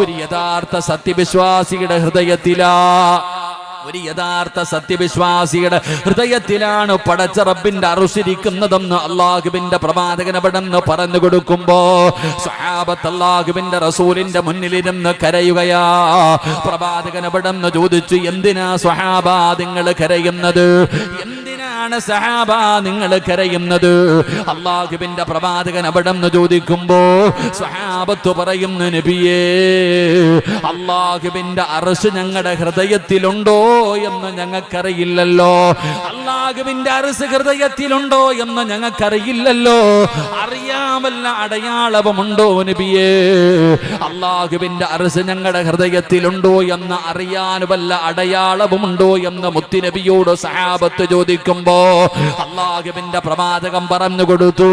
ഒരു യഥാർത്ഥ സത്യവിശ്വാസിയുടെ ഹൃദയത്തിലാ, ഒരു യഥാർത്ഥ സത്യവിശ്വാസിയുടെ ഹൃദയത്തിലാണ് പടച്ച റബ്ബിന്റെ അറുശിരിക്കുന്നതെന്ന് അള്ളാഹുവിന്റെ പ്രവാചകൻ അവിടെന്ന് പറഞ്ഞു കൊടുക്കുമ്പോ സ്വഹാബത്ത് അള്ളാഹുവിന്റെ റസൂലിന്റെ മുന്നിലിരുന്ന് കരയുകയാ. പ്രവാചകൻ അവിടെന്ന് ചോദിച്ചു, എന്തിനാ സ്വഹാബാ നിങ്ങൾ കരയുന്നത്? എന്തിനാണ് സഹാബ നിങ്ങൾ കരയുന്നത്? അള്ളാഹുവിന്റെ പ്രവാചകൻ അവിടെന്ന് ചോദിക്കുമ്പോ സ്വഹാബത്ത് പറയുന്നു, നബിയേ, അള്ളാഹുവിന്റെ അർശ് ഞങ്ങളുടെ ഹൃദയത്തിലുണ്ടോ എന്ന് ഞങ്ങൾക്കറിയില്ലല്ലോ. അള്ളാഹുവിന്റെ അർശ് ഹൃദയത്തിലുണ്ടോ എന്ന് ഞങ്ങൾക്കറിയില്ലല്ലോ. അറിയാൻ വല്ല അടയാളവുമുണ്ടോ നബിയേ? അള്ളാഹുവിന്റെ അർശ് ഞങ്ങളുടെ ഹൃദയത്തിലുണ്ടോ എന്ന് അറിയാൻ വല്ല അടയാളവുമുണ്ടോ എന്ന് മുത്തുനബിയോട് സഹാബത്ത് ചോദിക്കുമ്പോ അള്ളാഹുവിന്റെ പ്രവാചകൻ പറഞ്ഞു കൊടുത്തു,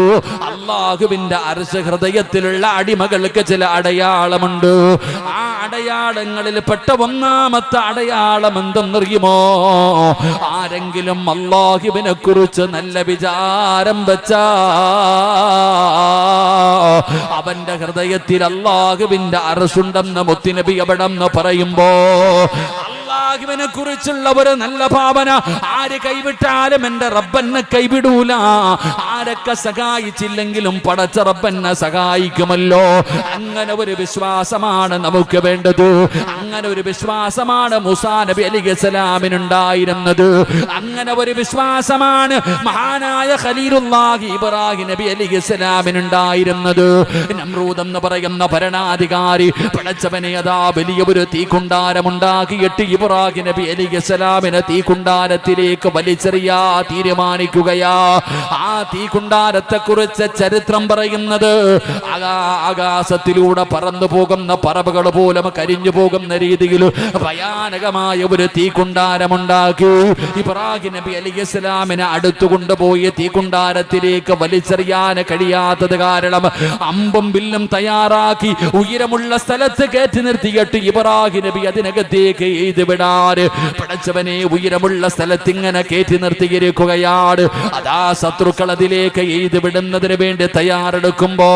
അള്ളാഹുവിന്റെ അർശ് ഹൃദയത്തിലുള്ള അടിമകൾക്ക് ചില അടയാളമുണ്ട്. ആ അടയാളങ്ങളിൽ പെട്ട ഒന്നാമത്തെ അടയാളം എന്തെന്നറിയുമോ? ആരെങ്കിലും അള്ളാഹുവിനെ കുറിച്ച് നല്ല വിചാരം വെച്ചാ അവന്റെ ഹൃദയത്തിൽ അള്ളാഹുവിന്റെ അർശുണ്ടെന്ന് മുത്തുനബി അവിടെന്ന് പറയുമ്പോ അള്ളാഹുവിനെ കുറിച്ചുള്ള ഒരു നല്ല ഭാവന ആര് കൈവിട്ടാലും എന്റെ റബ്ബെന്നെ കൈവിടൂല. ആരൊക്കെ സഹായിച്ചില്ലെങ്കിലും പടച്ച റബ്ബെന്നെ സഹായിക്കുമല്ലോ. അങ്ങനെ ഒരു വിശ്വാസമാണ് നമുക്ക് വേണ്ടത്. അങ്ങനെ ഒരു വിശ്വാസമാണ് മൂസാ നബി അലൈഹിസ്സലാമിനുണ്ടായിരുന്നത്. അങ്ങനെ ഒരു വിശ്വാസമാണ് മഹാനായ ഖലീലുല്ലാഹി ഇബ്രാഹിം നബി അലൈഹിസ്സലാമിനുണ്ടായിരുന്നത്. നമ്രൂദ് എന്ന് പറയുന്ന ഭരണാധികാരി പടച്ചവനെ അതാ വലിയ ഒരു തീക്കുണ്ടാരമുണ്ടാക്കിയിട്ട് ഇബ്രാഹിം നബി അലൈഹിസ്സലാമിനെ തീക്കുണ്ടാരത്തിലേക്ക് വലിച്ചെറിയാ തീരുമാനിക്കുകയാ. ആ തീക്കുണ്ടാരത്തെ കുറിച്ച് ചരിത്രം പറയുന്നത് ആകാശത്തിലൂടെ പറന്നു പോകുന്ന പറവകൾ പോലും കരിഞ്ഞു പോകുന്ന രീതിയിൽ ഭയാനകമായ ഒരു തീക്കുണ്ടാരമുണ്ടാക്കി ഇബ്രാഹിം നബി അലൈഹിസ്സലാമിനെ അടുത്തു കൊണ്ടുപോയി തീക്കുണ്ടാരത്തിലേക്ക് വലിച്ചെറിയാൻ കഴിയാത്തത് കാരണം അമ്പും വില്ലും തയ്യാറാക്കി ഉയരമുള്ള സ്ഥലത്ത് കയറ്റി നിർത്തിയിട്ട് ഇബ്രാഹിം നബി അതിനകത്തേക്ക് എഴുതി വിടാറ്. പടച്ചവനെ ഉയരമുള്ള സ്ഥലത്ത് ഇങ്ങനെ കയറ്റി നിർത്തിയിരിക്കുകയാണ്. അതാ ശത്രുക്കൾ അതിലേക്ക് എഴുതി വിടുന്നതിന് വേണ്ടി തയ്യാറെടുക്കുമ്പോ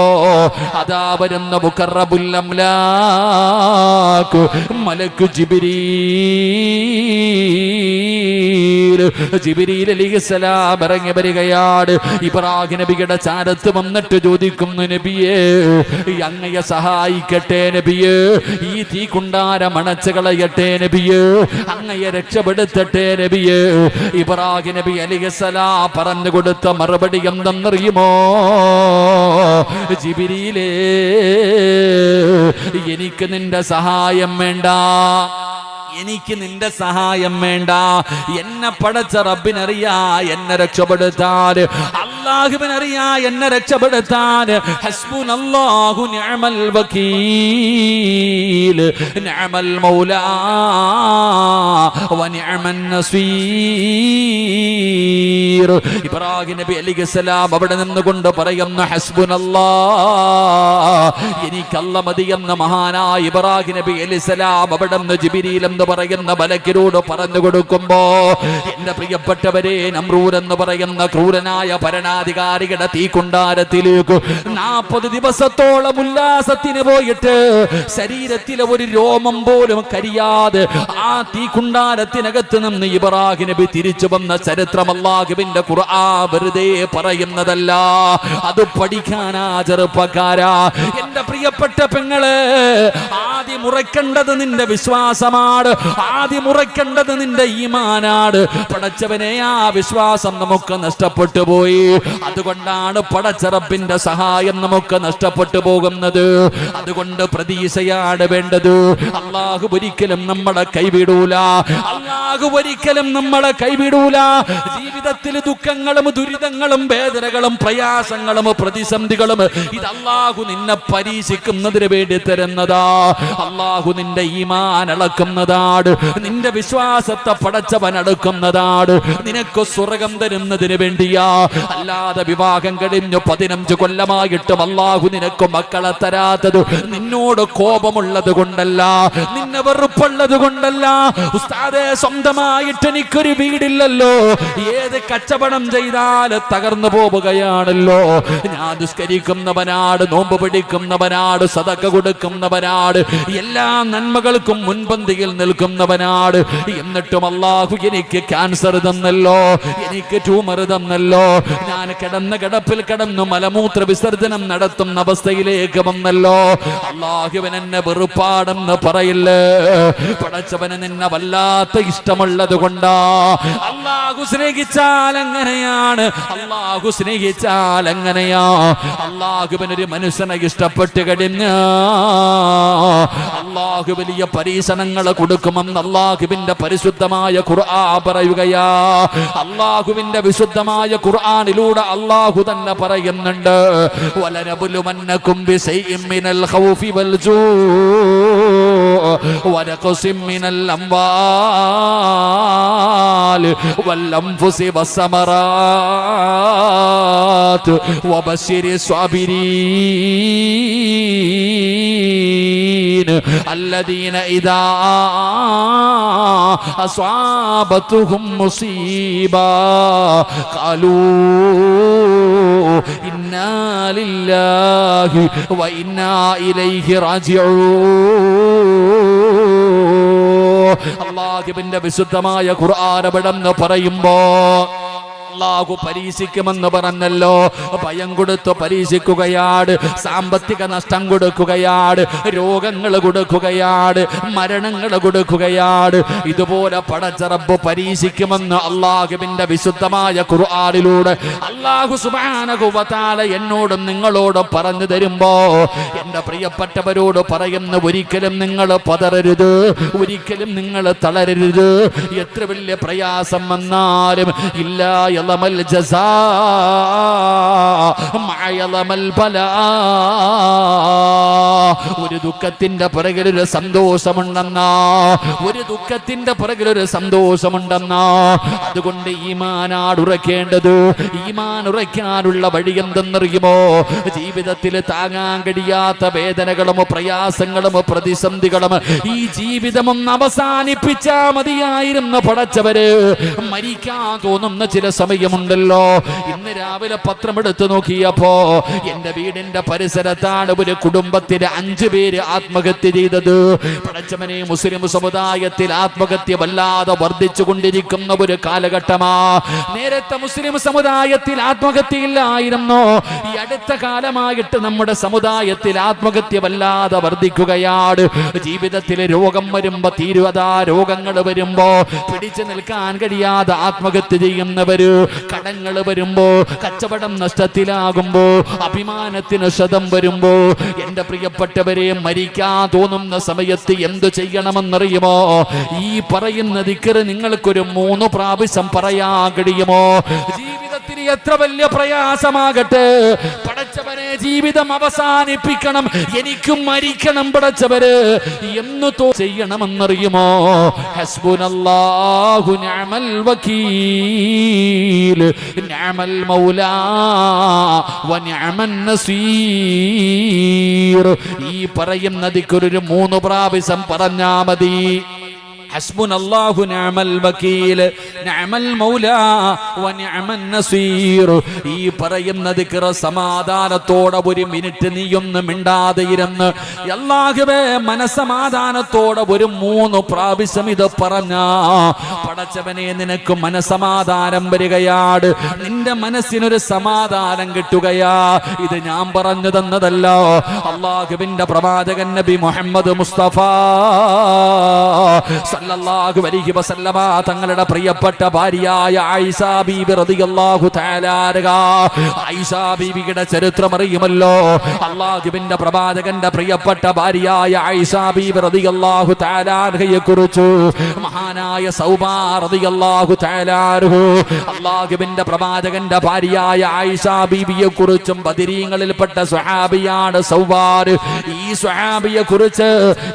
അതാ വരുന്ന മുഖറബുൽ അംലാക്ക് മലക്കു ജിബ്രീൽ അലൈഹിസ്സലാം ഇറങ്ങി വരികയാണ്. ഇബ്രാഹിം നബിയുടെ ചാരത്ത് വന്നിട്ട് ചോദിക്കുന്നു, നബിയേ, അങ്ങയെ സഹായിക്കട്ടെ നബിയേ, ഈ തീക്കുണ്ടാരം അണച്ചു കളയട്ടെ നബിയേ, അങ്ങയെ രക്ഷപ്പെടുത്തട്ടെ നബിയേ. ഇബ്രാഹിം നബി അലൈഹിസ്സലാം പറഞ്ഞു കൊടുത്ത മറുപടി എന്തെന്നറിയുമോ? ജിബ്രീലേ, എനിക്ക് നിന്റെ സഹായം വേണ്ട, എനിക്ക് നിന്റെ സഹായം വേണ്ട. എന്നെ പടച്ച റബ്ബിനറിയാ എന്നെ രക്ഷപ്പെടുത്താൻ, അല്ലാഹുവിനറിയാ എന്നെ രക്ഷപ്പെടുത്താൻ. ഹസ്ബുനല്ലാഹു നിഅമൽ വകീൽ നിഅമൽ മൗലാ വ നിഅമൻ നസീർ. ഇബ്രാഹിം നബി അലൈഹിസ്സലാം അവിടെ നിന്നുകൊണ്ട് പറയുന്ന ഹസ്ബുനല്ലാഹ്, എനിക്ക് അല്ലാഹ് മതിയെന്ന മഹാനായ ഇബ്രാഹിം നബി അലൈഹിസ്സലാം അവിടെ നിന്ന് ജിബ്രീൽ എന്ന് പറയുന്ന മലക്കിനോട് പറഞ്ഞു കൊടുക്കുമ്പോ, എന്റെ പ്രിയപ്പെട്ടവരെ, നമ്രൂദ് എന്ന് പറയുന്ന ക്രൂരനായ ഭരണാധികാരിയുടെ തീക്കുണ്ടാരത്തിലേക്ക് 40 ദിവസത്തോളം ഉല്ലാസത്തിന് പോയിട്ട് ശരീരത്തിലെ ഒരു രോമം പോലും കരിയാതെ ആ തീക്കുണ്ടാരത്തിനകത്ത് നിന്ന് ഇബ്രാഹിം നബി തിരിച്ചു വന്ന ചരിത്രം അല്ലാഹുവിന്റെ ഖുർആൻ വെറുതെ പറയുന്നതല്ല, അത് പഠിക്കാനാ ചെറുപ്പക്കാരാ. എന്റെ പ്രിയപ്പെട്ട പെങ്ങളെ, ആദ്യം ഉറക്കേണ്ടത് നിന്റെ വിശ്വാസമാണ്, ആദ്യം ഉറക്കേണ്ടത് നിന്റെ ഈമാനാണ്. പടച്ചവനെ, ആ വിശ്വാസം നമുക്ക് നഷ്ടപ്പെട്ടു പോയി. അതുകൊണ്ടാണ് പടച്ച റബ്ബിന്റെ സഹായം നമുക്ക് നഷ്ടപ്പെട്ടു പോകുന്നത്. അതുകൊണ്ട് പ്രതീക്ഷയാണ് വേണ്ടത്. അല്ലാഹു ഒരിക്കലും നമ്മളെ കൈവിടൂല, അല്ലാഹു ഒരിക്കലും നമ്മളെ കൈവിടൂല. ജീവിതത്തിൽ ദുഃഖങ്ങളും ദുരിതങ്ങളും വേദനകളും പ്രയാസങ്ങളും പ്രതിസന്ധികളും ഇത് അല്ലാഹു നിന്നെ പരീക്ഷിക്കുന്നതിന് വേണ്ടി തരുന്നതാ. അല്ലാഹു നിന്റെ ഈമാൻ അളക്കുന്നതാണ്, നിന്റെ വിശ്വാസത്തെ പടച്ചവൻ അടക്കുന്നതാണ്, നിനക്ക് സ്വർഗം തരുന്നതിന് വേണ്ടിയാ. അല്ലാതെ വിവാഹം കഴിഞ്ഞു 15 കൊല്ലമായിട്ടും അല്ലാഹു നിനക്ക് മക്കളെ തരാത്തത് നിന്നോട് കോപമുള്ളത് കൊണ്ടല്ല, നിന്നെ എന്നെ വെറുപ്പുള്ളത് കൊണ്ടല്ല ഉസ്താദേ, സ്വന്തമായിട്ട് എനിക്കൊരു വീടില്ലല്ലോ, ഏത് കച്ചവടം ചെയ്താൽ തകർന്നു പോവുകയാണല്ലോ. ഞാൻ നിസ്കരിക്കുന്നവനാട്, നോമ്പ് പിടിക്കുന്നവനാട്, സദഖ കൊടുക്കുന്നവനാട്, എല്ലാ നന്മകൾക്കും മുൻപന്തിയിൽ നിൽക്കുന്നവനാട്. എന്നിട്ടും അല്ലാഹു എനിക്ക് ക്യാൻസർ തന്നല്ലോ, എനിക്ക് ട്യൂമർ തന്നല്ലോ, ഞാൻ കിടന്ന കിടപ്പിൽ കിടന്നു മലമൂത്ര വിസർജനം നടത്തുന്ന അവസ്ഥയിലേക്ക് വന്നല്ലോ. അല്ലാഹുവിൻ എന്നെ വെറുപ്പാടെന്ന് പറയില്ലേ? പടച്ചവന് നിന്നെ വല്ലാത്ത ഇഷ്ടമുള്ളത് കൊണ്ടാ. അല്ലാഹു സ്നേഹിച്ചാൽ എങ്ങനെയാണ്, അല്ലാഹു സ്നേഹിച്ചാൽ എങ്ങനെയാ? അല്ലാഹുവിനൊരു മനുഷ്യനെ ഇഷ്ടപ്പെട്ട് കഴിഞ്ഞ അല്ലാഹു വലിയ പരീക്ഷണങ്ങൾ കൊടുക്കുമെന്ന് അല്ലാഹുവിന്റെ പരിശുദ്ധമായ ഖുർആൻ പറയുകയാ. അല്ലാഹുവിന്റെ വിശുദ്ധമായ ഖുർആനിലൂടെ അല്ലാഹു തന്നെ പറയുന്നുണ്ട്, വലനബുലുമന്നകും ബിശൈഇൻ മിനൽ ഖൗഫി വൽ ജൂഇ വനഖസിൻ മിനൽ അംവാൽ വൽ അൻഫുസി വസ്സമറാത്ത് വബശിരി സ്വാബിരീൻ الذين إذا أصابتهم مصيبة قالوا إنا لله وإنا إليه راجعون. അല്ലാഹുവിന്റെ വിശുദ്ധമായ ഖുർആൻ അവിടെന്ന് പറയുമ്പോ അല്ലാഹു പരീക്ഷിക്കുമെന്ന് പറഞ്ഞല്ലോ. ഭയം കൊടുത്ത് പരീക്ഷിക്കുകയാണ്, സാമ്പത്തിക നഷ്ടം കൊടുക്കുകയാണ്, രോഗങ്ങൾ കൊടുക്കുകയാണ്, മരണങ്ങൾ കൊടുക്കുകയാണ്. ഇതുപോലെ പടച്ച റബ്ബ് പരീക്ഷിക്കുമെന്ന് അല്ലാഹുവിന്റെ വിശുദ്ധമായ ഖുർആനിലൂടെ അല്ലാഹു സുബ്ഹാനഹു വ തആല എന്നോടും നിങ്ങളോടും പറഞ്ഞു തരുമ്പോ എന്റെ പ്രിയപ്പെട്ടവരോട് പറയുന്ന, ഒരിക്കലും നിങ്ങൾ പതറരുത്, ഒരിക്കലും നിങ്ങൾ തളരരുത്. എത്ര വലിയ പ്രയാസം വന്നാലും ഇല്ലാ യളമൽ ജസാ മഅയളമൽ ബലാ. ഒരു ദുഃഖത്തിന്റെ പിറകിൽ ഒരു സന്തോഷമുണ്ടെന്നാ, ഒരു ദുഃഖത്തിന്റെ പിറകിൽ ഒരു സന്തോഷമുണ്ടെന്നാ. അതുകൊണ്ട് ഈമാനാണ് ഉറക്കേണ്ടത്. ഈമാൻ ഉറയ്ക്കാനുള്ള വഴി എന്തെന്നറിയുമോ? ജീവിതത്തിൽ താങ്ങാൻ കഴിയാത്ത വേദനകളും പ്രയാസങ്ങളും പ്രതിസന്ധികളും ഈ ജീവിതമൊന്ന് അവസാനിപ്പിച്ചാ മതിയായിരുന്നു പടച്ചവര്. മരിക്കാൻ തോന്നുന്ന ചില സമയമുണ്ടല്ലോ. ഇന്ന് രാവിലെ പത്രമെടുത്ത് നോക്കിയപ്പോ എന്റെ വീടിന്റെ പരിസരത്താണ് ഒരു കുടുംബത്തിലെ 5 പേര് ആത്മഹത്യ ചെയ്തത്. പടച്ചവനെ, മുസ്ലിം സമുദായത്തിൽ ആത്മഹത്യ വല്ലാതെ വർദ്ധിച്ചു കൊണ്ടിരിക്കുന്ന ഒരു കാലഘട്ടമാ. നേരത്തെ മുസ്ലിം സമുദായത്തിൽ ആത്മഹത്യയില്ലായിരുന്നു. ഈ അടുത്ത കാലമായിട്ട് നമ്മുടെ സമുദായത്തിൽ ആത്മഹത്യ വല്ലാതെ വർദ്ധിക്കുകയാണ്. ജീവിതത്തിൽ രോഗം വരുമ്പോ, തീരുവതാ രോഗങ്ങൾ വരുമ്പോ പിടിച്ചു നിൽക്കാൻ കഴിയാതെ ആത്മഹത്യ ചെയ്യുന്നവര്, കടങ്ങൾ വരുമ്പോ, കച്ചവടം നഷ്ടത്തിലാകുമ്പോ, അഭിമാനത്തിന് ക്ഷതം വരുമ്പോ, എന്റെ പ്രിയപ്പെട്ടവരെ, മരിക്കാൻ തോന്നുന്ന സമയത്ത് എന്തു ചെയ്യണമെന്നറിയുമോ? ഈ പറയുന്ന ദിക്ർ നിങ്ങൾക്കൊരു 3 പ്രാവശ്യം പറയാൻ കഴിയുമോ? ജീവിതത്തിന് എത്ര വലിയ പ്രയാസമാകട്ടെ, പടച്ചവനെ ജീവിതം അവസാനിപ്പിക്കണം, എനിക്കും മരിക്കണം പടച്ചവര് എന്ന് ചെയ്യണമെന്നറിയുമോ? ഹസ്ബുനല്ലാഹു നിഅമൽ വകീൽ നിഅമൽ മൗലാ വ നിഅമൻ നസീർ. ഈ പറയുന്ന ദിക്ർ ഒരു 3 പ്രാവശ്യം പറഞ്ഞാ മതി. ഹസ്ബുനല്ലാഹു നിഅമൽ വകീൽ നിഅമൽ മൗലാ വ നിഅമൻ നസീർ. ഈ പറയുന്ന ദിക്ർ സമാധാനത്തോടെ 1 മിനിറ്റ് നീയൊന്ന് മിണ്ടാതെ ഇരുന്ന് അല്ലാഹുവേ മനസമാധാനത്തോടെ ഒരു 3 പ്രാവശ്യം ഇത് പറഞ്ഞാ പടച്ചവനെ നിനക്ക് മനസമാധാനം വരികയാണ്, നിന്റെ മനസ്സിനൊരു സമാധാനം കിട്ടുകയാ. ഇത് ഞാൻ പറഞ്ഞു തന്നതല്ല, അല്ലാഹുവിന്റെ പ്രവാചകൻ നബി മുഹമ്മദ് മുസ്തഫ സല്ലല്ലാഹു അലൈഹി വസല്ലമ തങ്ങളുടെ പ്രിയപ്പെട്ട ഭാര്യയായ ആയിഷ ബീബി റളിയല്ലാഹു തആല അൻഹാ. ആയിഷ ബീബിയുടെ ചരിത്രം അറിയുമല്ലോ. അല്ലാഹുവിന്റെ പ്രവാചകന്റെ പ്രിയപ്പെട്ട ഭാര്യയായ ആയിഷ ബീബി റളിയല്ലാഹു തആല അൻഹയെ കുറിച്ച് മഹാനായ സൗബാ റളിയല്ലാഹു തആല അൻഹു അല്ലാഹുവിന്റെ പ്രവാചകന്റെ ഭാര്യയായ ആയിഷ ബീബിയെ കുറിച്ചും ബദരീങ്ങളിൽപ്പെട്ട സ്വഹാബിയാണ് സൗബാർ. ഈ സ്വഹാബിയെ കുറിച്ച്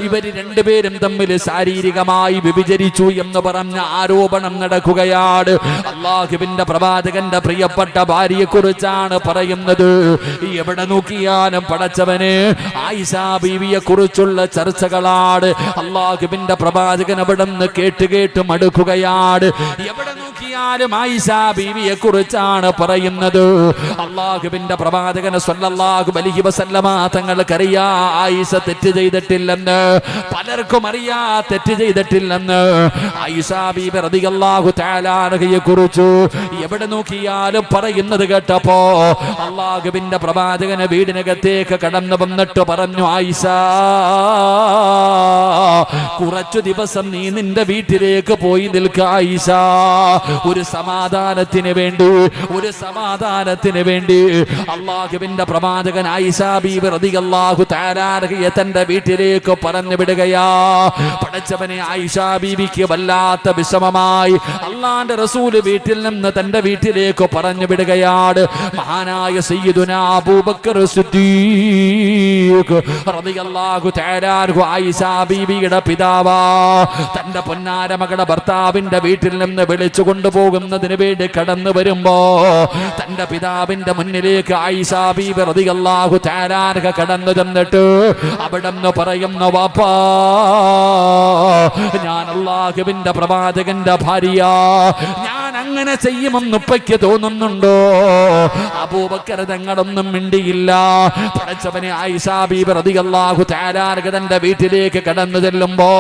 ഇവർ രണ്ടുപേരും തമ്മിൽ ശാരീരികമായി വ്യഭിചരിച്ചു എന്ന് പറഞ്ഞ ആരോപണം നടക്കുകയാണ്. അല്ലാഹുവിന്റെ പ്രവാചകന്റെ പ്രിയപ്പെട്ട ഭാര്യയെ കുറിച്ചാണ് പറയുന്നത്. എവിടെ നോക്കിയാലും പടച്ചവന് ആയിഷ ബീവിയെ കുറിച്ചുള്ള ചർച്ചകളാണ്. അല്ലാഹുവിന്റെ പ്രവാചകൻ അവിടെ നിന്ന് കേട്ട് മടുക്കുകയാണ്. എവിടെ നോക്കിയാലും ആയിഷ ബീവിയെ കുറിച്ചാണ് പറയുന്നത്. അല്ലാഹുവിന്റെ പ്രവാചകൻ സ്വല്ലല്ലാഹു അലൈഹി വസല്ലമ തങ്ങൾക്കറിയാ ആയിഷ തെറ്റ് ചെയ്തിട്ടില്ലെന്ന്. പലർക്കും അറിയാ തെറ്റ് ചെയ്തിട്ടില്ലെന്ന്. ആയിഷ ബീബി റളിയല്ലാഹു തആല അൻഹയെ കുറിച്ച് എവിടെ നോക്കിയാലും പറയുന്നത് കേട്ടപ്പോ അല്ലാഹുവിന്റെ പ്രവാചകൻ വീടിനകത്തേക്ക് കടന്നു വന്നിട്ട് പറഞ്ഞു, ആയിഷ, കുറച്ചു ദിവസം നീ നിന്റെ വീട്ടിലേക്ക് പോയി നിൽക്ക ആയിഷ. ഒരു സമാധാനത്തിന് വേണ്ടി അല്ലാഹുവിന്റെ പ്രവാചകൻ ആയിഷ ബീബി റളിയല്ലാഹു തആല അൻഹയെ തന്റെ വീട്ടിലേക്ക് പറഞ്ഞു വിടുകയാ. പടച്ചവനെ, ആയിഷ ബീബിക്ക് വല്ലാത്ത വിഷമമായി. അല്ലാഹുവിന്റെ റസൂല് വീട്ടിൽ നിന്ന് തന്റെ വീട്ടിലേക്ക് പറഞ്ഞു വിടുകയാണ്. മഹാനായ സയ്യിദുനാ അബൂബക്കർ സിദ്ദീഖ് റളിയല്ലാഹു തആല അൻഹു ആയിഷ ബീബിയുടെ പിതാവാ തന്റെ പൊന്നാര മകളുടെ ഭർത്താവിന്റെ വീട്ടിൽ നിന്ന് വിളിച്ചു കൊണ്ടുപോകുന്നതിന് വേണ്ടി കടന്നു വരുമ്പോ തന്റെ പിതാവിന്റെ മുന്നിലേക്ക് ആയിഷ ബീബി റളിയല്ലാഹു തആല അൻഹ കടന്നു ചെന്നിട്ട് അവിടെ നിന്ന് പറയുന്ന, വാപ്പാ, ഞാൻ അല്ലാഹുവിന്റെ പ്രവാചകന്റെ ഭാര്യ, ഞാൻ അങ്ങനെ ചെയ്യുമെന്ന് ഉപ്പയ്ക്ക് തോന്നുന്നുണ്ടോ? അബൂബക്കർ തങ്ങളൊന്നും മിണ്ടിയില്ല. പടച്ചവനെ, ആയിഷ ബീബി റളിയല്ലാഹു തആല അൻഹ തന്റെ വീട്ടിലേക്ക് കടന്നു ചെല്ലുമ്പോ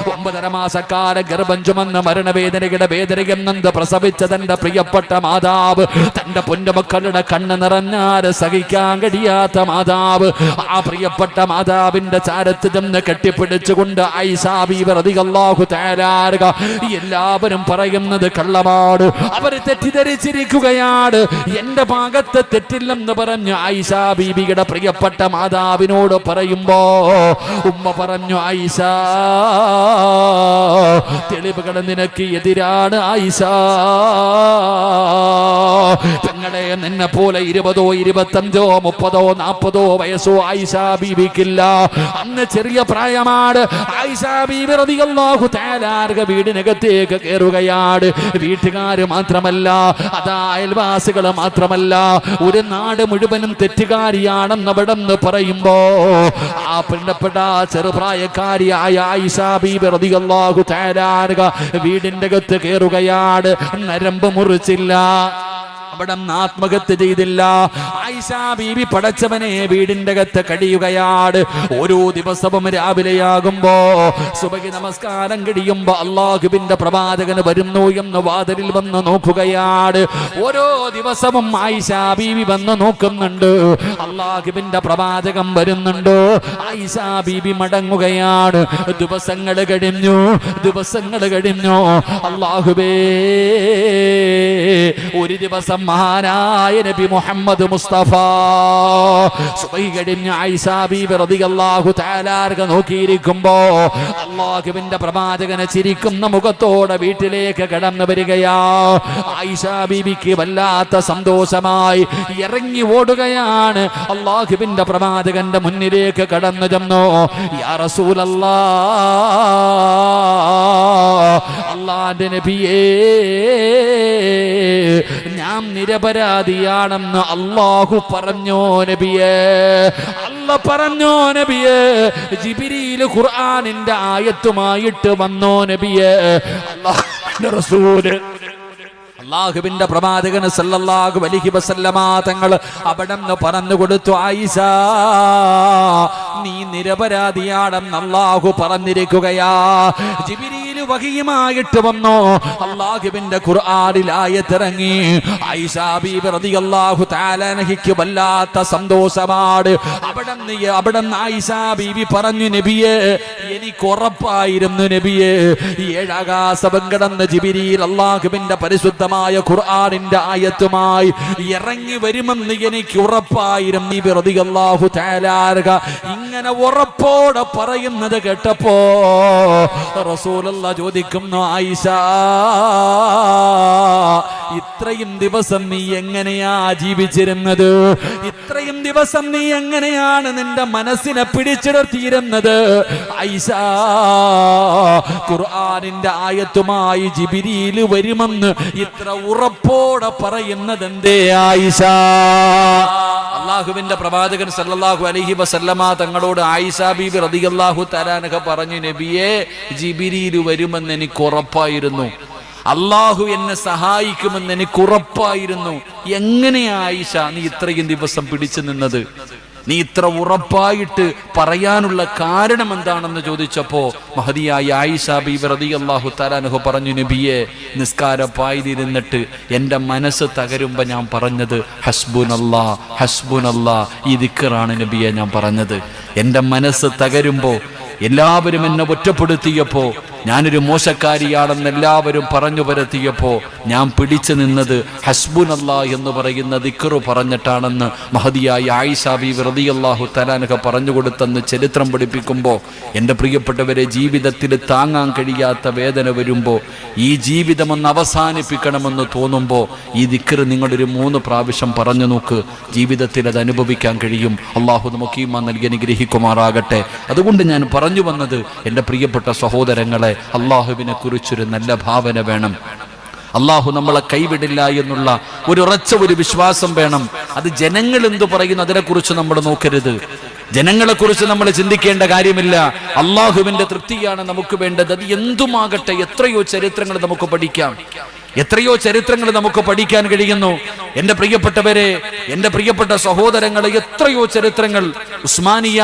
9.5 മാസക്കാലം ഗർഭം ചുമന്ന് മരണവേദനയുടെ വേദനയെന്നത് പ്രസവിച്ച തന്റെ പ്രിയപ്പെട്ട മാതാവ്, തന്റെ പൊന്നുമക്കളുടെ കണ്ണ് നിറഞ്ഞാൽ സഹിക്കാൻ കഴിയാത്ത മാതാവ്, ആ പ്രിയപ്പെട്ട മാതാവിന്റെ ചാരത്ത് ചെന്ന് കെട്ടിപ്പിടിച്ചുകൊണ്ട് ആയിഷ ബീബി റളിയല്ലാഹു തആല അൻഹ, എല്ലാവരും പറയുന്നത് കള്ളമാണ്, അവര് തെറ്റിദ്ധരിച്ചിരിക്കുകയാണ്, എന്റെ ഭാഗത്ത് തെറ്റില്ലെന്ന് പറഞ്ഞ് ആയിഷ ബീബിയുടെ പ്രിയപ്പെട്ട മാതാവിനോട് പറയുമ്പോ ഉമ്മ പറഞ്ഞു, ആയിഷ, തെളിവുകൾ നിനക്ക് എതിരാണ് ആയിഷ. പെങ്ങളെ, നിന്നെ പോലെ 20, 25, 30, 40 വയസ്സോ ആയിഷ ബീബിക്കില്ല. അന്ന് ചെറിയ പ്രായമാണ്. ആയിഷ ബീബി റളിയല്ലാഹു തആല അൻഹ വീടിനകത്തേക്ക് കയറുകയാണ്. വീട്ടുകാര് മാത്രമല്ല, അതാ അയൽവാസികൾ മാത്രമല്ല, ഒരു നാട് മുഴുവനും തെറ്റുകാരിയാണെന്ന് അവിടെ നിന്ന് പറയുമ്പോ ആ പിന്നപ്പെട്ട ചെറുപ്രായക്കാരിയായ ആയിഷ ബീബി റളിയല്ലാഹു തആല അൻഹ വീടിന്റെ അകത്ത് കയറുകയാണ്. നരമ്പ് മുറിച്ചില്ല, അവിടെ ആത്മഹത്യ ചെയ്തില്ല. ആയിഷ ബീബി പടച്ചവനെ വീടിന്റെ അകത്ത് കഴിയുകയാണ്. ഓരോ ദിവസവും രാവിലെയാകുമ്പോ സുബഹി നമസ്കാരം കഴിയുമ്പോ അല്ലാഹുവിന്റെ പ്രവാചകൻ വരുന്നു എന്ന് വാതിലിൽ വന്ന് നോക്കുകയാണ്. ഓരോ ദിവസവും ആയിഷ ബീബി വന്ന് നോക്കുന്നുണ്ട്. അല്ലാഹുവിന്റെ പ്രവാചകൻ വരുന്നുണ്ട്. ആയിഷ ബീബി മടങ്ങുകയാണ്. ദിവസങ്ങൾ കഴിഞ്ഞു. അല്ലാഹുവേ, ഒരു ദിവസം മഹാനായ നബി മുഹമ്മദ് മുസ്തഫ സുബഹി കഴിഞ്ഞ് ആയിഷ ബീബി റളിയല്ലാഹു തആല അൻഹ നോക്കിയിരിക്കുമ്പോ അല്ലാഹുവിന്റെ പ്രവാചകനെ ചിരിക്കുന്ന മുഖത്തോടെ വീട്ടിലേക്ക് കടന്നു വരികയാ. ആയിഷ ബീബിക്ക് വല്ലാത്ത സന്തോഷമായി ഇറങ്ങി ഓടുകയാണ്. അല്ലാഹുവിന്റെ പ്രവാചകന്റെ മുന്നിലേക്ക് കടന്നു ചെന്നു. യാ റസൂലല്ലാഹ്, അല്ലാഹുവിന്റെ നബിയേ, ഞാൻ നിരപരാധിയാണെന്ന് അല്ലാഹു പറഞ്ഞോ നബിയേ? അല്ലാഹു പറഞ്ഞോ നബിയേ? ജിബ്രീൽ ഖുർആനിന്റെ ആയത്തുമായിട്ട് വന്നോ നബിയേ? അല്ലാഹുവിന്റെ റസൂൽ അല്ലാഹുവിന്റെ പ്രവാചകൻ സല്ലല്ലാഹു അലൈഹി വസല്ലമ തങ്ങൾ അവിടെന്ന് പറഞ്ഞു കൊടുത്തു, ആയിഷ, നീ നിരപരാധിയാണെന്ന് അല്ലാഹു പറഞ്ഞിരിക്കുകയാ. ജിബ്രീൽ വഹിയുമായിട്ട് വന്നു. അല്ലാഹുവിന്റെ ഖുർആനിൽ ആയത്തിറങ്ങി. ആയിഷ ബീബി റളിയല്ലാഹു തആല അൻഹയ്ക്ക് വല്ലാത്ത സന്തോഷമാണ്. അവിടെന്ന് ആയിഷ ബീബി പറഞ്ഞു, നബിയേ, എനിക്ക് ഉറപ്പായിരുന്നു നബിയേ, 7 ആകാശം കടന്ന് ജിബ്രീൽ അല്ലാഹുവിന്റെ പരിശുദ്ധമായ ഖുർആനിന്റെ ആയത്തുമായി ഇറങ്ങി വരുമെന്ന് എനിക്ക് ഉറപ്പായിരുന്നു. നബി റളിയല്ലാഹു തആല അൻഹ ഇങ്ങനെ ഉറപ്പോടെ പറയുന്നത് കേട്ടപ്പോ റസൂലുള്ളാഹി ചോദിക്കുന്നു, ആയിഷ, ഇത്രയും ദിവസം ദിവസം നീ എങ്ങനെയാ ജീവിച്ചിരുന്നത്? ഇത്രയും ദിവസം നീ എങ്ങനെയാണ് നിന്റെ മനസ്സിനെ പിടിച്ചിടർത്തിയിരുന്നത്? ആയിഷ, ഖുർആനിന്റെ ആയത്തുമായി ജിബ്രീൽ വരുമെന്ന് ഇത്ര ഉറപ്പോടെ പറയുന്നത് എന്തേ ആയിഷ? അള്ളാഹുവിന്റെ പ്രവാചകൻ സല്ലല്ലാഹു അലൈഹി വസല്ലമ തങ്ങളോട് ആയിഷ ബീബി റളിയല്ലാഹു തആല അൻഹ പറഞ്ഞു, നബിയേ, ജിബ്രീൽ വരുമെന്ന് എനിക്ക് ഉറപ്പായിരുന്നു, അള്ളാഹു എന്നെ സഹായിക്കുമെന്ന് എനിക്ക് ഉറപ്പായിരുന്നു. എങ്ങനെയാ ആയിഷ നീ ഇത്രയും ദിവസം പിടിച്ചു നിന്നത്? നീ ഇത്ര ഉറപ്പായിട്ട് പറയാനുള്ള കാരണം എന്താണെന്ന് ചോദിച്ചപ്പോ മഹദിയായ ആയിഷ ബീബി റളിയല്ലാഹു തആല അൻഹ പറഞ്ഞു, നബിയെ, നിസ്കാരപ്പായിരുന്നിട്ട് എൻ്റെ മനസ്സ് തകരുമ്പോ ഞാൻ പറഞ്ഞത് ഹസ്ബുനല്ലാ ഹസ്ബുനല്ലാ, ഈ ദിക്റാണ് നബിയെ ഞാൻ പറഞ്ഞത്. എൻ്റെ മനസ്സ് തകരുമ്പോ, എല്ലാവരും എന്നെ ഒറ്റപ്പെടുത്തിയപ്പോ, ഞാനൊരു മോശക്കാരിയാണെന്ന് എല്ലാവരും പറഞ്ഞു പരത്തിയപ്പോ ഞാൻ പിടിച്ചു നിന്നത് ഹസ്ബുനല്ലാ എന്ന് പറയുന്ന ദിക്റ് പറഞ്ഞിട്ടാണെന്ന് മഹദിയായ ആയിഷ ബീബി റളിയല്ലാഹു തആല അൻഹ പറഞ്ഞു കൊടുത്തെന്ന് ചരിത്രം പഠിപ്പിക്കുമ്പോൾ, എൻ്റെ പ്രിയപ്പെട്ടവരെ, ജീവിതത്തിൽ താങ്ങാൻ കഴിയാത്ത വേദന വരുമ്പോൾ, ഈ ജീവിതം ഒന്ന് അവസാനിപ്പിക്കണമെന്ന് തോന്നുമ്പോൾ ഈ ദിക്റ് നിങ്ങളൊരു 3 പ്രാവശ്യം പറഞ്ഞു നോക്ക്. ജീവിതത്തിൽ അത് അനുഭവിക്കാൻ കഴിയും. അള്ളാഹു നമുക്ക് ഈമാൻ നൽകി അനുഗ്രഹിക്കുമാറാകട്ടെ. അതുകൊണ്ട് ഞാൻ പറഞ്ഞു വന്നത്, എൻ്റെ പ്രിയപ്പെട്ട സഹോദരങ്ങളെ, അള്ളാഹുവിനെ കുറിച്ചൊരു നല്ല ഭാവന വേണം. അള്ളാഹു നമ്മളെ കൈവിടില്ല എന്നുള്ള ഒരു വിശ്വാസം വേണം. അത് ജനങ്ങൾ എന്തു പറയുന്നു അതിനെക്കുറിച്ച് നമ്മൾ നോക്കരുത്. ജനങ്ങളെക്കുറിച്ച് നമ്മൾ ചിന്തിക്കേണ്ട കാര്യമില്ല. അള്ളാഹുവിന്റെ തൃപ്തിയാണ് നമുക്ക് വേണ്ടത്. അത് എന്തുമാകട്ടെ, എത്രയോ ചരിത്രങ്ങൾ നമുക്ക് പഠിക്കാം, എത്രയോ ചരിത്രങ്ങൾ നമുക്ക് പഠിക്കാൻ കഴിയുന്നു. എൻ്റെ പ്രിയപ്പെട്ടവരെ, എൻ്റെ പ്രിയപ്പെട്ട സഹോദരങ്ങളെ, എത്രയോ ചരിത്രങ്ങൾ. ഉസ്മാനിയ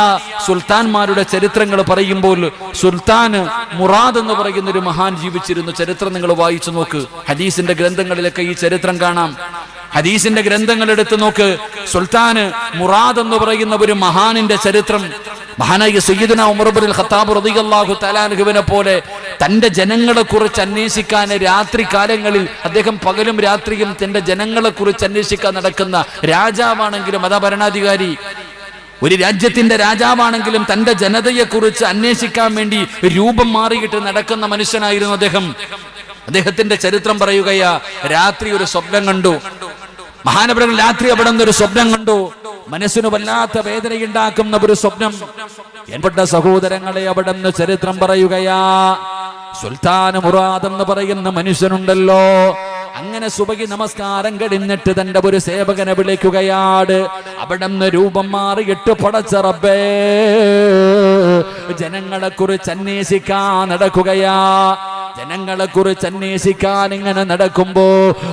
സുൽത്താൻമാരുടെ ചരിത്രങ്ങൾ പറയുമ്പോൾ, സുൽത്താൻ മുറാദ് എന്ന് പറയുന്ന ഒരു മഹാൻ ജീവിച്ചിരുന്നു. ചരിത്രം നിങ്ങൾ വായിച്ചു നോക്ക്. ഹദീസിന്റെ ഗ്രന്ഥങ്ങളിലൊക്കെ ഈ ചരിത്രം കാണാം. ഹദീസിന്റെ ഗ്രന്ഥങ്ങൾ എടുത്തു നോക്ക്. സുൽത്താൻ മുറാദ് എന്ന് പറയുന്ന ഒരു മഹാനിന്റെ ചരിത്രം. മഹാനായ സയ്യിദുനാ ഉമർ ഇബ്നുൽ ഖത്താബ് റളിയല്ലാഹു തആല അൻഹുവിനെ പോലെ തന്റെ ജനങ്ങളെ കുറിച്ച് അന്വേഷിക്കാൻ രാത്രി കാലങ്ങളിൽ അദ്ദേഹം പകലും രാത്രിയും തന്റെ ജനങ്ങളെ കുറിച്ച് അന്വേഷിക്കാൻ നടക്കുന്ന രാജാവാണെങ്കിലും, അതാ ഭരണാധികാരി, ഒരു രാജ്യത്തിന്റെ രാജാവാണെങ്കിലും തന്റെ ജനതയെ കുറിച്ച് അന്വേഷിക്കാൻ വേണ്ടി രൂപം മാറിയിട്ട് നടക്കുന്ന മനുഷ്യനായിരുന്നു അദ്ദേഹം. അദ്ദേഹത്തിന്റെ ചരിത്രം പറയുകയാ, രാത്രി ഒരു സ്വപ്നം കണ്ടു. മഹാനവറുകൾ രാത്രി അവിടെ നിന്നൊരു സ്വപ്നം കണ്ടു. മനസ്സിന് വല്ലാത്ത വേദനയുണ്ടാക്കുന്ന ഒരു സ്വപ്നം. എൻപെട്ട സഹോദരങ്ങളെ, അവിടെ നിന്ന് ചരിത്രം പറയുകയാ, സുൽത്താൻ മുറാദ് എന്ന് പറയുന്ന മനുഷ്യനുണ്ടല്ലോ, അങ്ങനെ സുബഹി നമസ്കാരം കഴിഞ്ഞിട്ട് തന്റെ ഒരു സേവകനെ വിളിക്കുകയാണ്. അവിടെ നിന്ന് രൂപം മാറിയിട്ട്, പടച്ച റബ്ബേ, ജനങ്ങളെ കുറിച്ച് അന്വേഷിക്കാൻ നടക്കുകയാ. ജനങ്ങളെ കുറിച്ച് അന്വേഷിക്കാൻ ഇങ്ങനെ നടക്കുമ്പോ,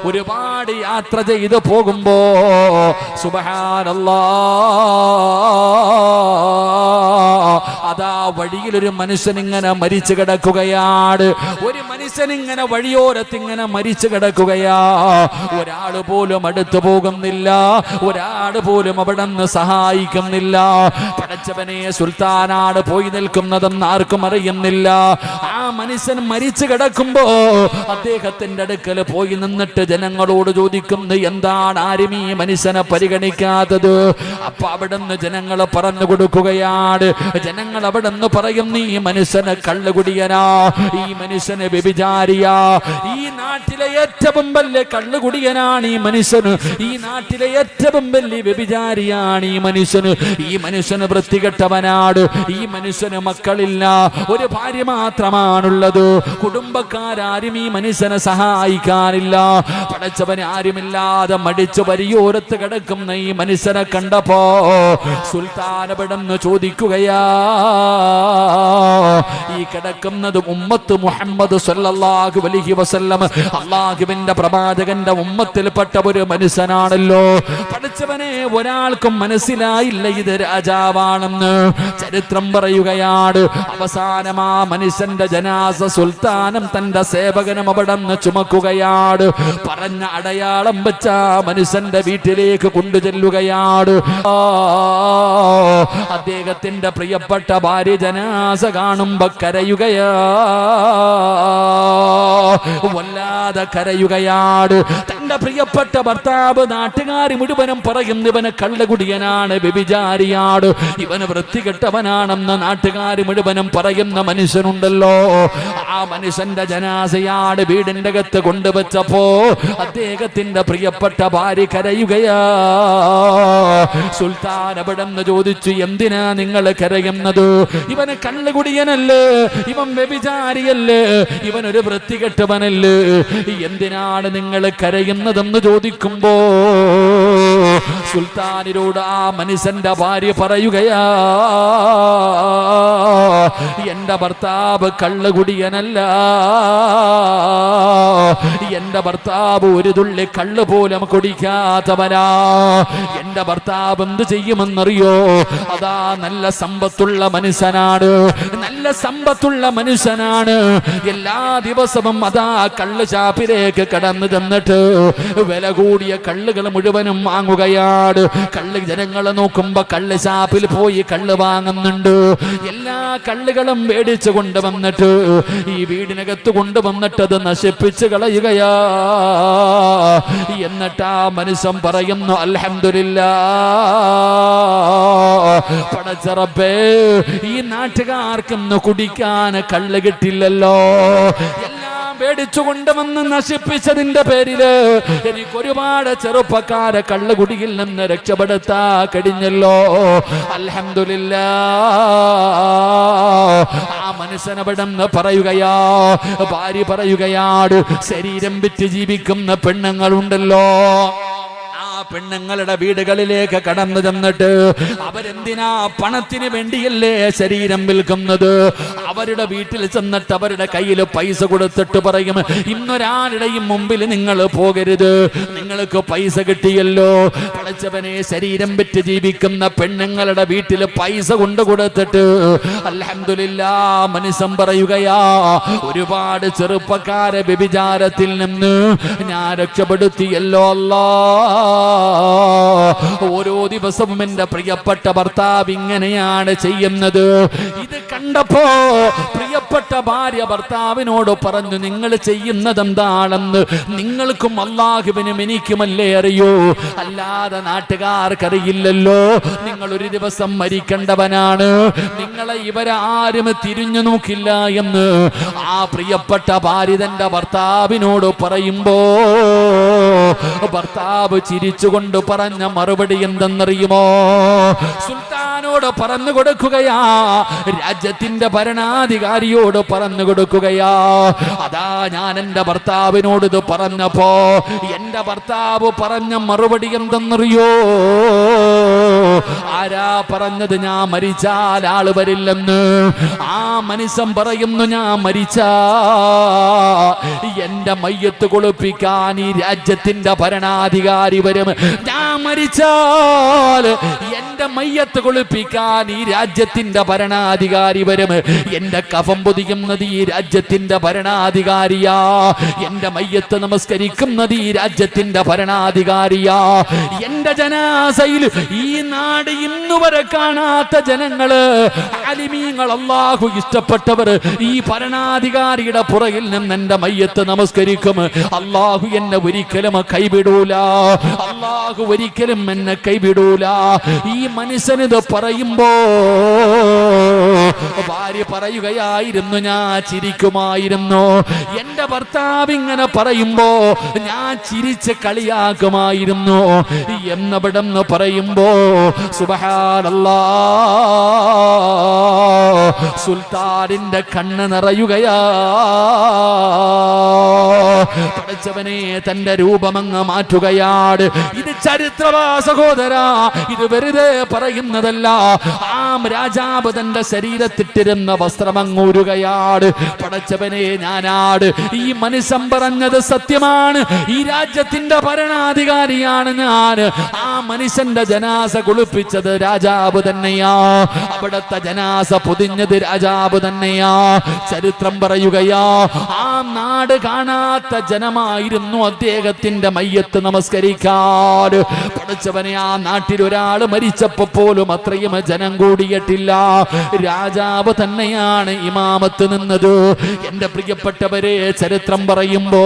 ഒരുപാട് യാത്ര ചെയ്ത് പോകുമ്പോ, സുബ്ഹാനല്ലാഹ്, അതാ വഴിയിലൊരു മനുഷ്യൻ ഇങ്ങനെ മരിച്ചു കിടക്കുകയാണ്. ഒരു മനുഷ്യൻ ഇങ്ങനെ വഴിയോരത്ത് ഇങ്ങനെ മരിച്ചു കിടക്കുകയാ. ഒരാള് പോലും അടുത്തു പോകുന്നില്ല, ഒരാള് പോലും അവിടെ നിന്ന് സഹായിക്കുന്നില്ല. പടച്ചവനെ, സുൽത്താനാണ് പോയി നിൽക്കുന്നതെന്ന് ആർക്കും അറിയുന്നില്ല. ആ മനുഷ്യൻ മരിച്ചു കിടക്കുമ്പോ അദ്ദേഹത്തിന്റെ അടുക്കൽ പോയി നിന്നിട്ട് ജനങ്ങളോട് ചോദിക്കുന്നു, എന്താണ് ആരും ഈ മനുഷ്യനെ പരിഗണിക്കാത്തത്? അപ്പൊ അവിടെ നിന്ന് ജനങ്ങൾ പറഞ്ഞു കൊടുക്കുകയാണ്. ജനങ്ങൾ അവിടെ നിന്ന് പറയുന്നു, ഈ മനുഷ്യനെ കള്ളുകുടിയനാ, ഈ മനുഷ്യന് വ്യഭിചാരിയാ, ഈ നാട്ടിലെ ഏറ്റവും വലിയ കള്ളുകുടിയനാണ് ഈ മനുഷ്യന്, ഈ നാട്ടിലെ ഏറ്റവും വലിയ വ്യഭിചാരിയാണ് ഈ മനുഷ്യന്, ഈ മനുഷ്യന് വൃത്തികെട്ടവനാണ്, ഈ മനുഷ്യന് മക്കളില്ല, ഒരു ഭാര്യ മാത്രമാണുള്ളത്, കുടുംബക്കാരും ഈ മനുഷ്യനെ സഹായിക്കാനില്ല. പടച്ചവന് ആരുമില്ലാതെ മടിച്ചു വരിയോരത്ത് കിടക്കുന്ന ഈ മനുഷ്യനെ കണ്ടപ്പോ സുൽത്താൻ അവിടെന്ന് ചോദിക്കുകയാ, ഈ കിടക്കുന്നത് ഉമ്മത്ത് മുഹമ്മദ് സ്വല്ലല്ലാഹു അലൈഹി വസല്ലം, അല്ലാഹുവിന്റെ പ്രവാചകന്റെ ഉമ്മത്തിൽപ്പെട്ട ഒരു മനുഷ്യനാണല്ലോ. പടച്ചവനെ, ഒരാൾക്കും മനസ്സിലായില്ല ഇത് രാജാവാണെന്ന്. ചരിത്രം പറയുകയാണ്, അവസാനം ആ മനുഷ്യന്റെ ജനാസ സുൽത്താനും തന്റെ സേവകനും അവിടെ നിന്ന് ചുമക്കുകയാണ്. പറഞ്ഞ അടയാളം വെച്ച മനുഷ്യന്റെ വീട്ടിലേക്ക് കൊണ്ടുചെല്ലുകയാണ്. അദ്ദേഹത്തിന്റെ പ്രിയപ്പെട്ട ഭാര്യ ജനാസ കാണുമ്പോ കരയുകയാ, വല്ലാതെ കരയുകയാണ്. എന്റെ പ്രിയപ്പെട്ട ഭർത്താവ് നാട്ടുകാർ മുഴുവനും പറയും ഇവന് കള്ളുകുടിയനാണ്, വ്യഭിചാരിയാണ്, ഇവന് വൃത്തികെട്ടവനാണെന്ന് നാട്ടുകാർ മുഴുവനും പറയുന്ന മനുഷ്യനുണ്ടല്ലോ. ആ മനുഷ്യന്റെ ജനാസയാണ് വീടിന്റെ അകത്ത് കൊണ്ടുവച്ചപ്പോ അദ്ദേഹത്തിന്റെ പ്രിയപ്പെട്ട ഭാര്യ കരയുകയാ. സുൽത്താൻ അവിടെന്ന് ചോദിച്ചു, എന്തിനാ നിങ്ങൾ കരയുന്നത്? ഇവന് കള്ളുകുടിയനല്ലേ, ഇവൻ വ്യഭിചാരിയല്ലേ, ഇവനൊരു വൃത്തികെട്ടവനല്ലേ, എന്തിനാണ് നിങ്ങൾ കരയുന്നതെന്ന് ചോദിക്കുമ്പോ സുൽത്താനിനോട് ആ മനുഷ്യന്റെ ഭാര്യ പറയുകയാ, എന്റെ ഭർത്താവ് കള്ളുകുടിയനല്ല, എന്റെ ഭർത്താവ് ഒരു തുള്ളി കള്ള് പോലും കുടിക്കാത്തവനാ. എന്റെ ഭർത്താവ് എന്ത് ചെയ്യുമെന്നറിയോ? അതാ നല്ല സമ്പത്തുള്ള മനുഷ്യനാണ്, നല്ല സമ്പത്തുള്ള മനുഷ്യനാണ്. എല്ലാ ദിവസവും അതാ കള്ള് ഷാപ്പിലേക്ക് കടന്നു ചെന്നിട്ട് വില കൂടിയ കള്ളുകൾ മുഴുവനും വാങ്ങുകയാണ്. കള്ള് ജനങ്ങളെ നോക്കുമ്പോ കള്ള് ഷാപ്പിൽ പോയി കള്ള് വാങ്ങുന്നുണ്ട്. എല്ലാ കള്ളുകളും മേടിച്ചു കൊണ്ടുവന്നിട്ട് ഈ വീടിനകത്ത് കൊണ്ടുവന്നിട്ട് അത് നശിപ്പിച്ച് കളയുകയാ. എന്നിട്ട് ആ മനുഷ്യൻ പറയുന്നു, അൽഹംദുലില്ലാ, പടച്ച റബ്ബേ, ഈ നാട്ടുകാർക്കൊന്ന് കുടിക്കാൻ കള്ള് കിട്ടില്ലല്ലോ, പേടിച്ചു കൊണ്ടുവന്ന് നശിപ്പിച്ചതിന്റെ പേരില് എനിക്ക് ഒരുപാട് ചെറുപ്പക്കാരെ കള്ളുകുടിയിൽ നിന്ന് രക്ഷപ്പെടുത്താ കഴിഞ്ഞല്ലോ. അൽഹംദുലില്ലാ. ആ മനുഷ്യനവിടെന്ന് പറയുകയാ, ഭാര്യ പറയുകയാണ്, ശരീരം വിറ്റ് ജീവിക്കുന്ന പെണ്ണുങ്ങളുണ്ടല്ലോ, പെണ്ണുങ്ങളുടെ വീടുകളിലേക്ക് കടന്നു ചെന്നിട്ട് അവരെന്തിനാ പണത്തിന് വേണ്ടിയല്ലേ ശരീരം വിൽക്കുന്നത്? അവരുടെ വീട്ടിൽ ചെന്നിട്ട് അവരുടെ കയ്യിൽ പൈസ കൊടുത്തിട്ട് പറയും, ഇന്നൊരാളുടെയും മുമ്പിൽ നിങ്ങൾ പോകരുത്, നിങ്ങൾക്ക് പൈസ കിട്ടിയല്ലോ. പടച്ചവനെ, ശരീരം വിറ്റ് ജീവിക്കുന്ന പെണ്ണുങ്ങളുടെ വീട്ടിൽ പൈസ കൊണ്ടു കൊടുത്തിട്ട് അൽഹംദുലില്ലാ മനുഷ്യൻ പറയുകയാ, ഒരുപാട് ചെറുപ്പക്കാരെ വ്യഭിചാരത്തിൽ നിന്ന് ഞാൻ രക്ഷപ്പെടുത്തിയല്ലോ അല്ലാ. ഓരോ ദിവസവും എന്റെ പ്രിയപ്പെട്ട ഭർത്താവ് ഇങ്ങനെയാണ് ചെയ്യുന്നത്. ഇത് കണ്ടപ്പോ പ്രിയപ്പെട്ട ഭാര്യ ഭർത്താവിനോട് പറഞ്ഞു, നിങ്ങൾ ചെയ്യുന്നത് എന്താണെന്ന് നിങ്ങൾക്കും അല്ലാഹുവിനും എനിക്കുമല്ലേ അറിയൂ, അല്ലാതെ നാട്ടുകാർക്കറിയില്ലല്ലോ. നിങ്ങൾ ഒരു ദിവസം മരിക്കേണ്ടവനാണ്, നിങ്ങളെ ഇവരാരും തിരിഞ്ഞു നോക്കില്ല എന്ന് ആ പ്രിയപ്പെട്ട ഭാര്യ തന്റെ ഭർത്താവിനോട് പറയുമ്പോ ഭർത്താവ് ചിരിച്ചുകൊണ്ട് പറഞ്ഞ മറുപടി എന്തെന്നറിയുമോ? സുൽത്താനോട് പറഞ്ഞു കൊടുക്കുകയാ, രാജ്യത്തിന്റെ ഭരണാധികാരിയോട് പറഞ്ഞു കൊടുക്കുകയാ, അതാ ഞാൻ എന്റെ ഭർത്താവിനോട് ഇത് പറഞ്ഞപ്പോ എന്റെ ഭർത്താവ് പറഞ്ഞ മറുപടി എന്തെന്നറിയോ? ആരാ പറഞ്ഞത് ഞാൻ മരിച്ചാൽ ആള് വരില്ലെന്ന്? ആ മനുഷ്യൻ പറയുന്നു, ഞാൻ മരിച്ചാ എന്റെ മയ്യത്ത് കുളിപ്പിക്കാൻ ഈ രാജ്യത്തിന്റെ ഭരണാധികാരി വരും. ഞാൻ മരിച്ചാൽ എന്റെ മയ്യത്ത് കുളിപ്പിക്കാൻ ഈ രാജ്യത്തിന്റെ ഭരണാധികാരി വരും. എന്റെ കഫം പൊതിയുന്നത് ഈ രാജ്യത്തിന്റെ ഭരണാധികാരിയാ, എന്റെ മയ്യത്ത് നമസ്കരിക്കുന്നത് ഈ രാജ്യത്തിന്റെ ഭരണാധികാരിയാ. എന്റെ ജനാസയിൽ ഈ നാട് ഇന്നുവരെ കാണാത്ത ജനങ്ങള്, ആലിമീങ്ങൾ, അല്ലാഹു ഇഷ്ടപ്പെട്ടവർ ഈ ഭരണാധികാരിയുടെ പുറകിൽ നിന്ന് എന്റെ മയ്യത്ത് നമസ്കരിക്കും. അല്ലാഹു എന്നെ ഒരിക്കലും കൈവിടൂല, അല്ലാഹു ഒരിക്കലും എന്നെ കൈവിടൂല. ഈ മനുഷ്യനിത് പറയുമ്പോ ഭാര്യ പറയുകയായിരുന്നു, ഞാൻ ചിരിക്കുമായിരുന്നു. എന്റെ ഭർത്താവ് ഇങ്ങനെ പറയുമ്പോ ഞാൻ ചിരിച്ച് കളിയാക്കുമായിരുന്നു എന്നവിടെന്ന് പറയുമ്പോ സുബ്ഹാനല്ലാഹ്, സുൽത്താനിന്റെ കണ്ണ് നിറയുകയാ. പഠിച്ചവനെ തന്റെ രൂപമങ്ങ് മാറ്റുകയാണ്. ഇത് ചരിത്രമാ സഹോദരാ, ഇത് വെറുതെ പറയുന്നതല്ല. ആ രാജാവ് തന്റെ ശരീരത്തിട്ടിരുന്ന വസ്ത്രമങ്ങൂരുകയാണ്. പടച്ചവനെ, ഞാനാട് ഈ മനുഷ്യൻ പറഞ്ഞത് സത്യമാണ്, ഈ രാജ്യത്തിന്റെ ഭരണാധികാരിയാണ് ഞാൻ. ആ മനുഷ്യന്റെ ജനാസ കുളിപ്പിച്ചത് രാജാവ് തന്നെയാ, അവിടത്തെ ജനാസ പൊതിഞ്ഞത് രാജാവ് തന്നെയാ. ചരിത്രം പറയുകയാ, ആ നാട് കാണാത്ത ജനമായിരുന്നു അദ്ദേഹത്തിന്റെ മയ്യത്ത് നമസ്കരിക്കാൻ. പഠിച്ചവനെ, ആ നാട്ടിൽ ഒരാൾ മരിച്ചപ്പോ പോലും അത്രയും ജനം കൂടിയിട്ടില്ല. രാജാവ് തന്നെയാണ് ഇമാമത്ത് നിന്നത്. എന്റെ പ്രിയപ്പെട്ടവരെ, ചരിത്രം പറയുമ്പോ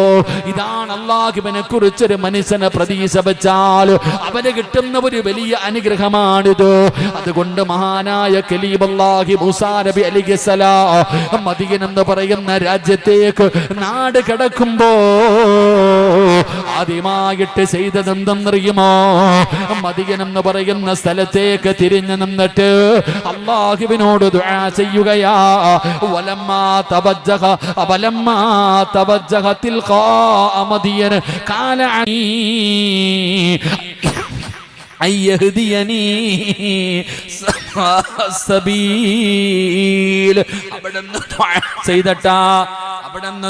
ഇതാണ് അല്ലാഹുവിനെ കുറിച്ചൊരു മനുഷ്യനെ പ്രതീക്ഷ വെച്ചാൽ അവന് കിട്ടുന്ന ഒരു വലിയ അനുഗ്രഹമാണിത്. അതുകൊണ്ട് മഹാനായ കലീമുല്ലാഹി മൂസാ നബി അലൈഹിസ്സലാം മദീന എന്ന് പറയുന്ന രാജ്യത്തേക്ക് നാട് കടക്കുമ്പോ ആദ്യമായിട്ട് ചെയ്തതെന്തെന്നറിയുമോ? മദീന എന്ന് പറയുന്ന സ്ഥലത്തേക്ക് തിരിഞ്ഞു നിന്നിട്ട് അല്ലാഹുവിനോട് ദുആ ചെയ്യുകയാ. വലമ്മാ തവജ്ജഹ തിൽഖാ മദിയന ഖാല അയ്യഹ്ദിയനി സബീൽ. അവിടുന്ന്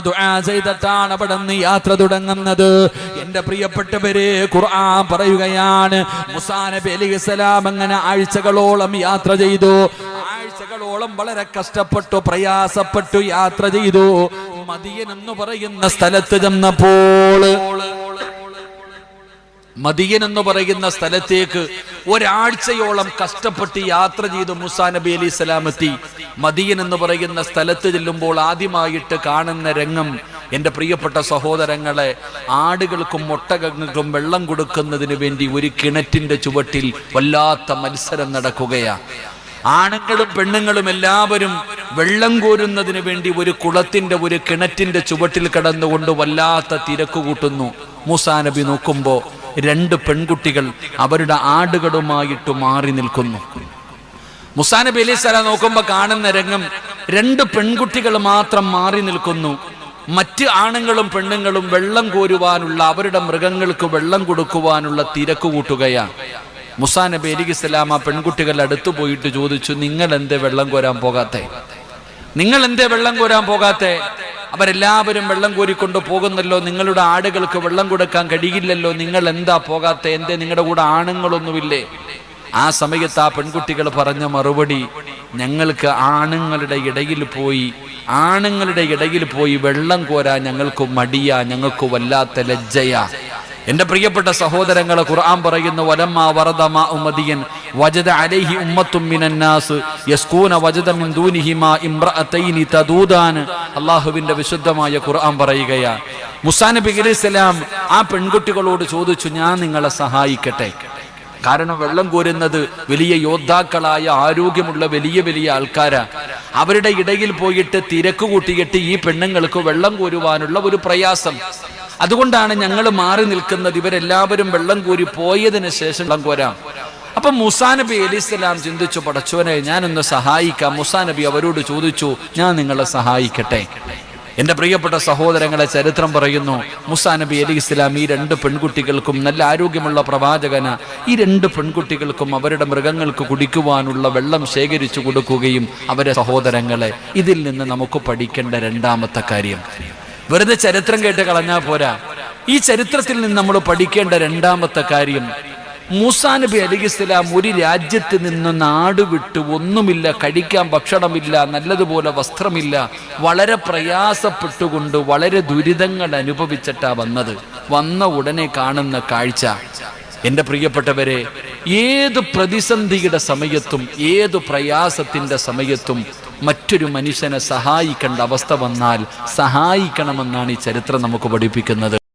ദുആ ചെയ്തിട്ടാണ് അവിടുന്ന് യാത്ര തുടങ്ങുന്നത്. എന്റെ പ്രിയപ്പെട്ടവരെ, ഖുർആൻ പറയുകയാണ്, മൂസാ നബി അലൈഹിസ്സലാം അങ്ങനെ ആഴ്ചകളോളം യാത്ര ചെയ്തു. ആഴ്ചകളോളം വളരെ കഷ്ടപ്പെട്ടു, പ്രയാസപ്പെട്ടു യാത്ര ചെയ്തു. മദീന എന്ന് പറയുന്ന സ്ഥലത്ത് ചെന്നപ്പോൾ, മദീന എന്ന് പറയുന്ന സ്ഥലത്തേക്ക് ഒരാഴ്ചയോളം കഷ്ടപ്പെട്ട് യാത്ര ചെയ്തു മൂസാ നബി അലൈഹി സ്വലാം എത്തി. മദീന എന്ന് പറയുന്ന സ്ഥലത്ത് ചെല്ലുമ്പോൾ ആദ്യമായിട്ട് കാണുന്ന രംഗം, എന്റെ പ്രിയപ്പെട്ട സഹോദരങ്ങളെ, ആടുകൾക്കും ഒട്ടകങ്ങൾക്കും വെള്ളം കൊടുക്കുന്നതിന് വേണ്ടി ഒരു കിണറ്റിന്റെ ചുവട്ടിൽ വല്ലാത്ത മത്സരം നടക്കുകയാണ്. ആണുങ്ങളും പെണ്ണുങ്ങളും എല്ലാവരും വെള്ളം കോരുന്നതിന് വേണ്ടി ഒരു കിണറ്റിന്റെ ചുവട്ടിൽ കിടന്നുകൊണ്ട് വല്ലാത്ത തിരക്ക് കൂട്ടുന്നു. മൂസാ നബി നോക്കുമ്പോ 2 പെൺകുട്ടികൾ അവരുടെ ആടുകളുമായിട്ട് മാറി നിൽക്കുന്നു. മൂസാ നബി അലൈഹി സ്വലാം നോക്കുമ്പോ കാണുന്ന രംഗം, 2 പെൺകുട്ടികൾ മാത്രം മാറി നിൽക്കുന്നു. മറ്റ് ആണുങ്ങളും പെണ്ണുങ്ങളും വെള്ളം കോരുവാനുള്ള, അവരുടെ മൃഗങ്ങൾക്ക് വെള്ളം കൊടുക്കുവാനുള്ള തിരക്ക് കൂട്ടുകയാണ്. മൂസാ നബി അലൈഹിസ്സലാം ആ പെൺകുട്ടികളുടെ അടുത്ത് പോയിട്ട് ചോദിച്ചു, നിങ്ങൾ എന്തേ വെള്ളം കോരാൻ പോകാത്തെ? അവരെല്ലാവരും വെള്ളം കോരിക്കൊണ്ട് പോകുന്നല്ലോ, നിങ്ങളുടെ ആടുകൾക്ക് വെള്ളം കൊടുക്കാൻ കഴിയില്ലല്ലോ, നിങ്ങൾ എന്താ പോകാത്തെ? എന്തേ നിങ്ങളുടെ കൂടെ ആണുങ്ങളൊന്നുമില്ലേ? ആ സമയത്ത് ആ പെൺകുട്ടികൾ പറഞ്ഞ മറുപടി, ഞങ്ങൾക്ക് ആണുങ്ങളുടെ ഇടയിൽ പോയി വെള്ളം കോരാൻ ഞങ്ങൾക്ക് മടിയാ, ഞങ്ങൾക്ക് വല്ലാത്ത ലജ്ജയാ. എന്റെ പ്രിയപ്പെട്ട സഹോദരങ്ങളെ, ഖുർആൻ പറയുന്നു, വലമ്മാ വറദ മാഉ മദിയൻ വജദ അലൈഹി ഉമ്മത്തും മിനൻ നാസ് യസ്കൂന വജദ മിൻ ദൂനിഹിമാ ഇംറഅതൈനി തദൂദാൻ. അല്ലാഹുവിന്റെ വിശുദ്ധമായ ഖുർആൻ പറയുകയാ, മൂസാ നബി അലൈഹിസ്സലാം ആ പെൺകുട്ടികളോട് ചോദിച്ചു, ഞാൻ നിങ്ങളെ സഹായിക്കട്ടെ? കാരണം വെള്ളം കോരുന്നത് വലിയ യോദ്ധാക്കളായ, ആരോഗ്യമുള്ള വലിയ ആൾക്കാരാ. അവരുടെ ഇടയിൽ പോയിട്ട് തിരക്ക് കൂട്ടിയിട്ട് ഈ പെണ്ണുങ്ങൾക്ക് വെള്ളം കോരുവാനുള്ള ഒരു പ്രയാസം. അതുകൊണ്ടാണ് ഞങ്ങൾ മാറി നിൽക്കുന്നത്. ഇവരെല്ലാവരും വെള്ളം കോരി പോയതിനു ശേഷം വെള്ളം കോരാം. അപ്പൊ മൂസാ നബി അലൈഹിസ്സലാം ചിന്തിച്ചു, പടച്ചോനെ ഞാനൊന്ന് സഹായിക്കാം. മൂസാ നബി അവരോട് ചോദിച്ചു, ഞാൻ നിങ്ങളെ സഹായിക്കട്ടെ? എന്റെ പ്രിയപ്പെട്ട സഹോദരങ്ങളെ, ചരിത്രം പറയുന്നു, മൂസാ നബി അലൈഹിസ്സലാം ഈ 2 പെൺകുട്ടികൾക്കും, നല്ല ആരോഗ്യമുള്ള പ്രവാചകന, ഈ 2 പെൺകുട്ടികൾക്കും അവരുടെ മൃഗങ്ങൾക്ക് കുടിക്കുവാനുള്ള വെള്ളം ശേഖരിച്ചു കൊടുക്കുകയും, അവരെ സഹോദരങ്ങളെ, ഇതിൽ നിന്ന് നമുക്ക് പഠിക്കേണ്ട 2ാമത്തെ കാര്യം, വെറുതെ ചരിത്രം കേട്ട് കളഞ്ഞാൽ പോരാ. ഈ ചരിത്രത്തിൽ നിന്ന് നമ്മൾ പഠിക്കേണ്ട 2ാമത്തെ കാര്യം, മൂസാ നബി അലൈഹിസ്സലാം ഒരു രാജ്യത്ത് നിന്ന് നാട് വിട്ട്, ഒന്നുമില്ല, കഴിക്കാൻ ഭക്ഷണമില്ല, നല്ലതുപോലെ വസ്ത്രമില്ല, വളരെ പ്രയാസപ്പെട്ടുകൊണ്ട് വളരെ ദുരിതങ്ങൾ അനുഭവിച്ചിട്ടാ വന്ന ഉടനെ കാണുന്ന കാഴ്ച, എന്റെ പ്രിയപ്പെട്ടവരെ, ഏത് പ്രതിസന്ധിയുടെ സമയത്തും, ഏത് പ്രയാസത്തിന്റെ സമയത്തും മറ്റൊരു മനുഷ്യനെ സഹായിക്കേണ്ട അവസ്ഥ വന്നാൽ സഹായിക്കണമെന്നാണ് ഈ ചരിത്രം നമുക്ക് പഠിപ്പിക്കുന്നത്.